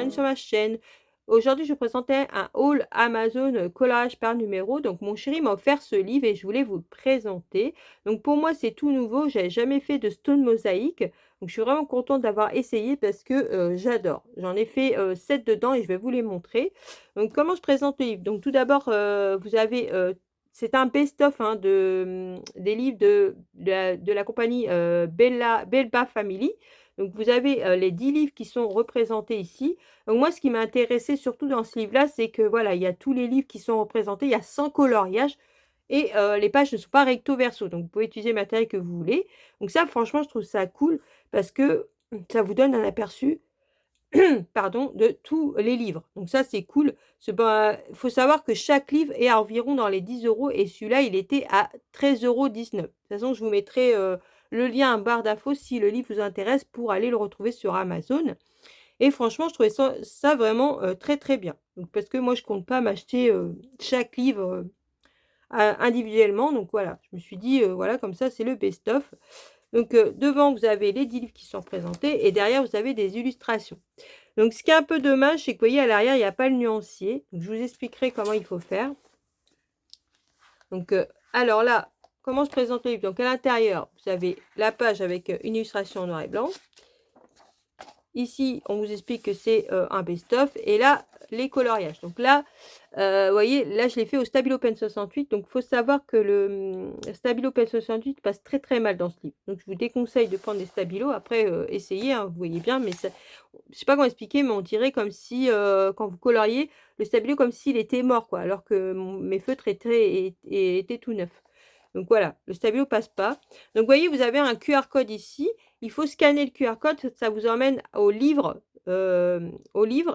bienvenue sur ma chaîne. Aujourd'hui, je vous présentais un haul Amazon coloriage par numéro. Donc, mon chéri m'a offert ce livre et je voulais vous le présenter. Donc, pour moi, c'est tout nouveau. J'avais jamais fait de stone mosaïque. Donc, je suis vraiment contente d'avoir essayé parce que j'adore. J'en ai fait 7 dedans et je vais vous les montrer. Donc, comment je présente le livre? Donc, tout d'abord, vous avez c'est un best-of hein, des livres de la compagnie Belba Family. Donc vous avez, les 10 livres qui sont représentés ici. Donc moi, ce qui m'a intéressé surtout dans ce livre-là, c'est que voilà, il y a tous les livres qui sont représentés, il y a 100 coloriages et les pages ne sont pas recto verso. Donc vous pouvez utiliser le matériel que vous voulez. Donc ça, franchement, je trouve ça cool parce que ça vous donne un aperçu pardon, de tous les livres. Donc ça, c'est cool. Faut savoir que chaque livre est à environ dans les 10 euros et celui-là, il était à 13,19 €. De toute façon, je vous mettrai, le lien en barre d'infos si le livre vous intéresse pour aller le retrouver sur Amazon et franchement, je trouvais ça vraiment, très, très bien. Donc parce que moi, je compte pas m'acheter, chaque livre, individuellement donc voilà. Je me suis dit, voilà, comme ça, c'est le best-of. Donc devant, vous avez les 10 livres qui sont présentés et derrière, vous avez des illustrations. Donc ce qui est un peu dommage, c'est que vous voyez à l'arrière, il n'y a pas le nuancier. Donc je vous expliquerai comment il faut faire. Donc alors là, comment je présente le livre? Donc à l'intérieur, vous avez la page avec une illustration en noir et blanc. Ici, on vous explique que c'est un best-of. Et là, les coloriages. Donc là, vous voyez, là, je l'ai fait au Stabilo Pen 68. Donc, il faut savoir que le Stabilo Pen 68 passe très, très mal dans ce livre. Donc, je vous déconseille de prendre des stabilos. Après, essayez, hein, vous voyez bien. Mais ça, je sais pas comment expliquer, mais on dirait comme si, quand vous coloriez, le stabilo comme s'il était mort, quoi. Alors que mes feutres étaient tout neufs. Donc voilà, le stabilo passe pas. Donc vous voyez, vous avez un QR code ici. Il faut scanner le QR code, ça vous emmène au livre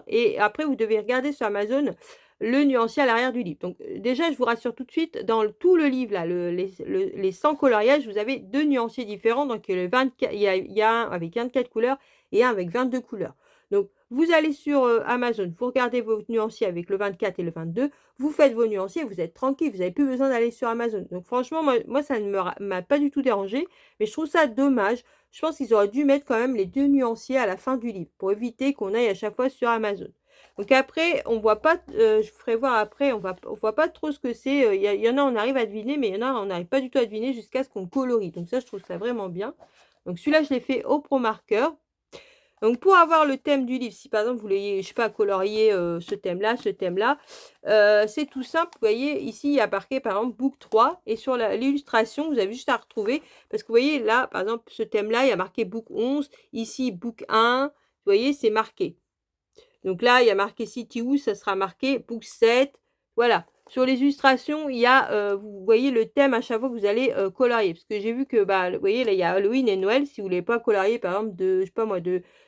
et après vous devez regarder sur Amazon le nuancier à l'arrière du livre. Donc déjà, je vous rassure tout de suite, dans tout le livre là, les 100 coloriages, vous avez 2 nuanciers différents. Donc le 24, il y a un avec 24 couleurs et un avec 22 couleurs. Donc vous allez sur, Amazon, vous regardez vos nuanciers avec le 24 et le 22, vous faites vos nuanciers, vous êtes tranquille, vous n'avez plus besoin d'aller sur Amazon. Donc franchement, moi ça ne m'a pas du tout dérangé, mais je trouve ça dommage. Je pense qu'ils auraient dû mettre quand même les 2 nuanciers à la fin du livre pour éviter qu'on aille à chaque fois sur Amazon. Donc après, on voit pas, je vous ferai voir après, on voit pas trop ce que c'est, il y en a, on arrive à deviner, mais il y en a, on n'arrive pas du tout à deviner jusqu'à ce qu'on colorie. Donc ça, je trouve ça vraiment bien. Donc celui-là, je l'ai fait au Pro Marker. Donc pour avoir le thème du livre, si par exemple vous voulez, je sais pas, colorier, ce thème-là, c'est tout simple. Vous voyez ici, il y a marqué par exemple book 3 et sur l'illustration, vous avez juste à retrouver parce que vous voyez là, par exemple, ce thème-là, il y a marqué book 11, ici book 1, vous voyez, c'est marqué. Donc là, il y a marqué City Où, ça sera marqué book 7, voilà. Sur les illustrations, il y a, vous voyez le thème à chaque fois que vous allez, colorier. Parce que j'ai vu que, bah, vous voyez là, il y a Halloween et Noël. Si vous voulez pas colorier par exemple je sais pas moi,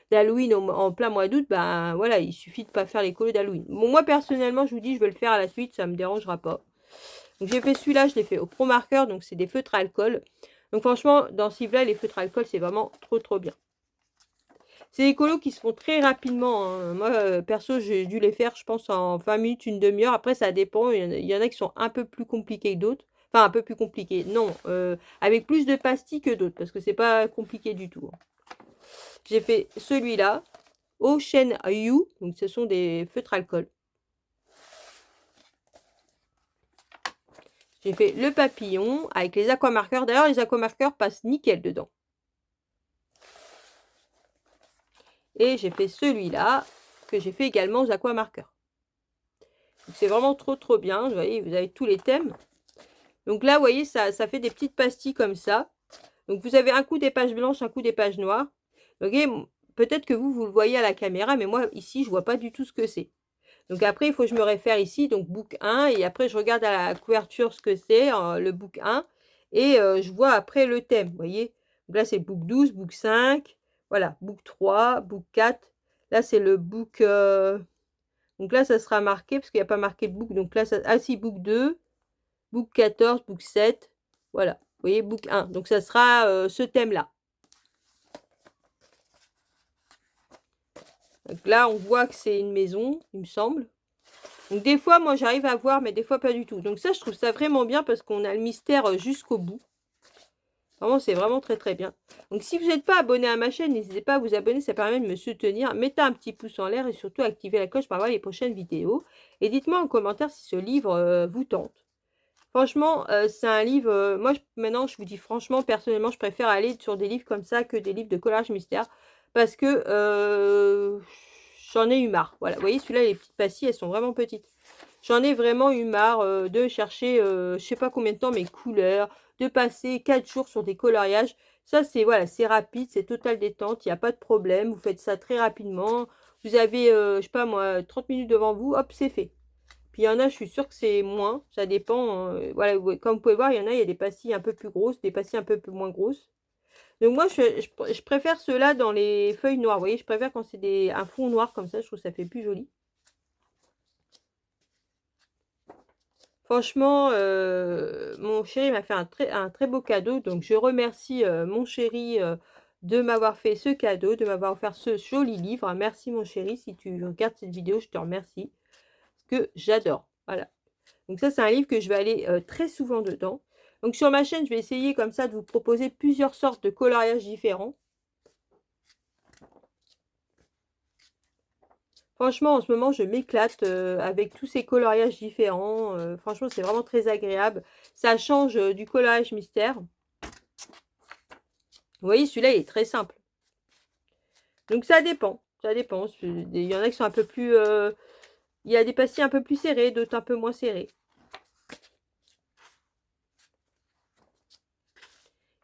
d'Halloween en plein mois d'août, ben, voilà, il suffit de pas faire les colos d'Halloween. Bon, moi personnellement, je vous dis, je vais le faire à la suite, ça me dérangera pas. Donc j'ai fait celui-là, je l'ai fait au Pro Marker, donc c'est des feutres à alcool. Donc franchement, dans ce livre-là, les feutres à alcool, c'est vraiment trop, trop bien. C'est des colos qui se font très rapidement, hein. Moi, perso, j'ai dû les faire, je pense, en 20 minutes, une demi-heure. Après, ça dépend. Il y en a qui sont un peu plus compliqués que d'autres. Enfin, un peu plus compliqués. Non, avec plus de pastilles que d'autres, parce que c'est pas compliqué du tout, hein. J'ai fait celui-là, Ocean You. Donc, ce sont des feutres alcool. J'ai fait le papillon avec les aquamarqueurs. D'ailleurs, les aquamarqueurs passent nickel dedans. Et j'ai fait celui-là, que j'ai fait également aux aquamarqueurs. C'est vraiment trop, trop bien. Vous voyez, vous avez tous les thèmes. Donc là, vous voyez, ça fait des petites pastilles comme ça. Donc vous avez un coup des pages blanches, un coup des pages noires. Ok, peut-être que vous le voyez à la caméra, mais moi, ici, je vois pas du tout ce que c'est. Donc après, il faut que je me réfère ici, donc book 1, et après, je regarde à la couverture ce que c'est, le book 1, et je vois après le thème, vous voyez. Donc là, c'est book 12, book 5, voilà, book 3, book 4. Là, c'est le book... donc là, ça sera marqué, parce qu'il n'y a pas marqué de book. Donc là, ah si, book 2, book 14, book 7. Voilà, vous voyez, book 1. Donc ça sera ce thème-là. Donc là, on voit que c'est une maison, il me semble. Donc des fois, moi, j'arrive à voir, mais des fois, pas du tout. Donc ça, je trouve ça vraiment bien parce qu'on a le mystère jusqu'au bout. Vraiment, c'est vraiment très, très bien. Donc si vous n'êtes pas abonné à ma chaîne, n'hésitez pas à vous abonner, ça permet de me soutenir. Mettez un petit pouce en l'air et surtout activez la cloche pour avoir les prochaines vidéos. Et dites-moi en commentaire si ce livre vous tente. Franchement, c'est un livre, moi maintenant je vous dis franchement, personnellement, je préfère aller sur des livres comme ça que des livres de collage mystère parce que, j'en ai eu marre. Voilà, vous voyez celui-là, les petites pastilles, elles sont vraiment petites. J'en ai vraiment eu marre, de chercher, je sais pas combien de temps mes couleurs, de passer 4 jours sur des coloriages. Ça, c'est voilà, c'est rapide, c'est total détente, il y a pas de problème. Vous faites ça très rapidement. Vous avez, je sais pas moi, 30 minutes devant vous, hop, c'est fait. Puis il y en a, je suis sûre que c'est moins, ça dépend, voilà, comme vous pouvez voir, il y a des pastilles un peu plus grosses, des pastilles un peu moins grosses. Donc moi, je préfère ceux-là dans les feuilles noires, vous voyez? Je préfère quand c'est un fond noir comme ça, je trouve que ça fait plus joli. Franchement, mon chéri m'a fait un très beau cadeau, donc je remercie, mon chéri, de m'avoir fait ce cadeau, de m'avoir offert ce joli livre. Merci mon chéri, si tu regardes cette vidéo, je te remercie, parce que j'adore, voilà. Donc ça, c'est un livre que je vais aller, très souvent dedans. Donc sur ma chaîne, je vais essayer comme ça de vous proposer plusieurs sortes de coloriages différents. Franchement, en ce moment, je m'éclate, avec tous ces coloriages différents, franchement, c'est vraiment très agréable. Ça change, du coloriage mystère. Vous voyez, celui-là, il est très simple. Donc ça dépend, ça dépend. Il y en a qui sont un peu plus, il y a des pastilles un peu plus serrées, d'autres un peu moins serrées.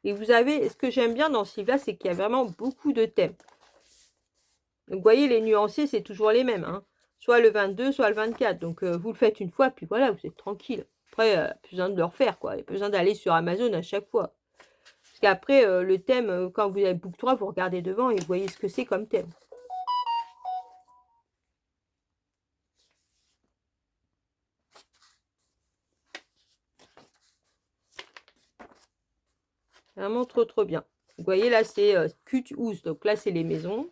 Et vous avez, ce que j'aime bien dans ce livre-là, c'est qu'il y a vraiment beaucoup de thèmes. Donc vous voyez, les nuanciers, c'est toujours les mêmes, hein. Soit le 22, soit le 24. Donc vous le faites une fois, puis voilà, vous êtes tranquille. Après, plus besoin de le refaire, quoi. Il n'y a pas besoin d'aller sur Amazon à chaque fois. Parce qu'après, le thème, quand vous avez Book 3, vous regardez devant et vous voyez ce que c'est comme thème. Vraiment trop, trop bien. Vous voyez, là, c'est Cut House. Donc là, c'est les maisons.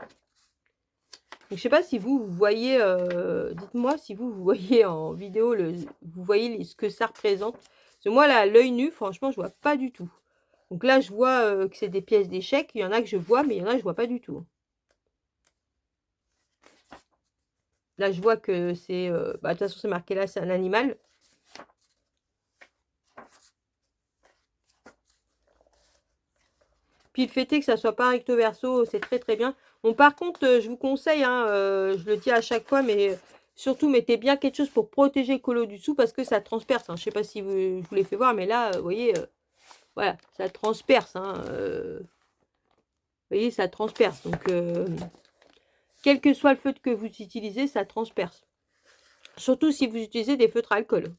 Donc, je sais pas si vous voyez, dites-moi si vous voyez en vidéo, vous voyez ce que ça représente. Parce que moi, là, à l'œil nu, franchement, je vois pas du tout. Donc là, je vois que c'est des pièces d'échecs. Il y en a que je vois, mais il y en a que je vois pas du tout. Là, je vois que c'est, bah, de toute façon, c'est marqué là, c'est un animal. Puis le fait est que ça soit pas recto verso, c'est très très bien. Bon, par contre, je vous conseille, hein, je le dis à chaque fois, mais surtout mettez bien quelque chose pour protéger le colo du dessous parce que ça transperce, hein. Je sais pas si je vous l'ai fait voir, mais là, vous voyez, voilà, ça transperce, hein, vous voyez, ça transperce. Donc, quel que soit le feutre que vous utilisez, ça transperce. Surtout si vous utilisez des feutres à alcool.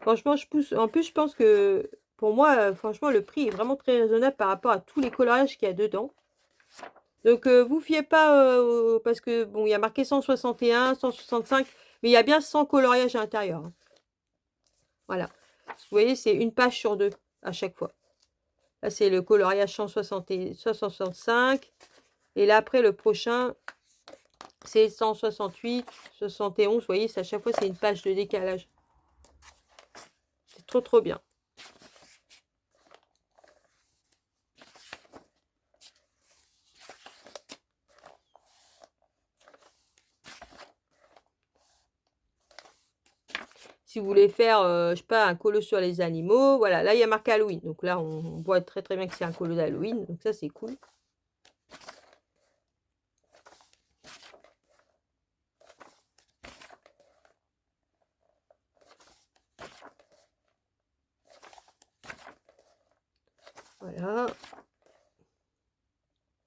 Franchement, en plus, je pense que pour moi, franchement, le prix est vraiment très raisonnable par rapport à tous les coloriages qu'il y a dedans. Donc, vous fiez pas, parce que bon, il y a marqué 161, 165, mais il y a bien 100 coloriages à l'intérieur, hein. Voilà. Vous voyez, c'est une page sur 2 à chaque fois. Là, c'est le coloriage 160 et 165. Et là, après, le prochain, c'est 168, 71. Vous voyez, à chaque fois, c'est une page de décalage. C'est trop, trop bien. Si vous voulez faire, je sais pas, un colo sur les animaux, voilà. Là, il y a marqué Halloween. Donc là, on voit très, très bien que c'est un colo d'Halloween. Donc ça, c'est cool. Voilà.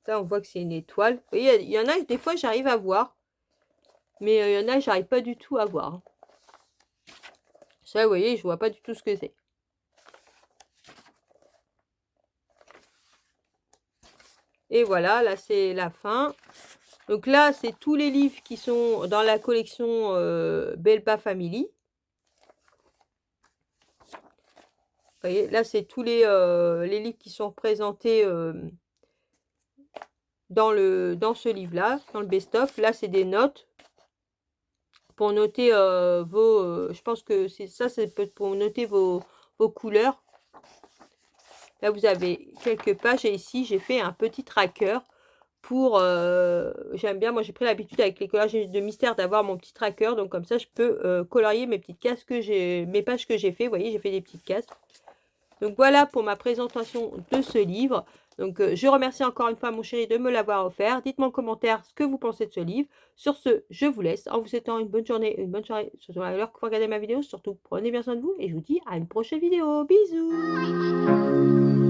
Ça, on voit que c'est une étoile. Vous voyez, il y en a, des fois, j'arrive à voir. Mais il y en a, j'arrive pas du tout à voir, hein. Ça, vous voyez, je vois pas du tout ce que c'est. Et voilà, là, c'est la fin. Donc là, c'est tous les livres qui sont dans la collection Belpa Family. Vous voyez, là, c'est tous les livres qui sont représentés dans ce livre-là, dans le best-of. Là, c'est des notes pour noter, je pense que c'est ça, c'est peut être pour noter vos couleurs. Là, vous avez quelques pages et ici, j'ai fait un petit tracker pour, j'aime bien, moi j'ai pris l'habitude avec les collages de mystère d'avoir mon petit tracker, donc comme ça je peux, colorier mes petites cases que j'ai mes pages que j'ai fait. Vous voyez, j'ai fait des petites cases. Donc voilà pour ma présentation de ce livre. Donc, je remercie encore une fois mon chéri de me l'avoir offert. Dites-moi en commentaire ce que vous pensez de ce livre. Sur ce, je vous laisse en vous souhaitant une bonne journée, une bonne soirée, selon l'heure que vous regardez ma vidéo. Surtout, prenez bien soin de vous et je vous dis à une prochaine vidéo. Bisous!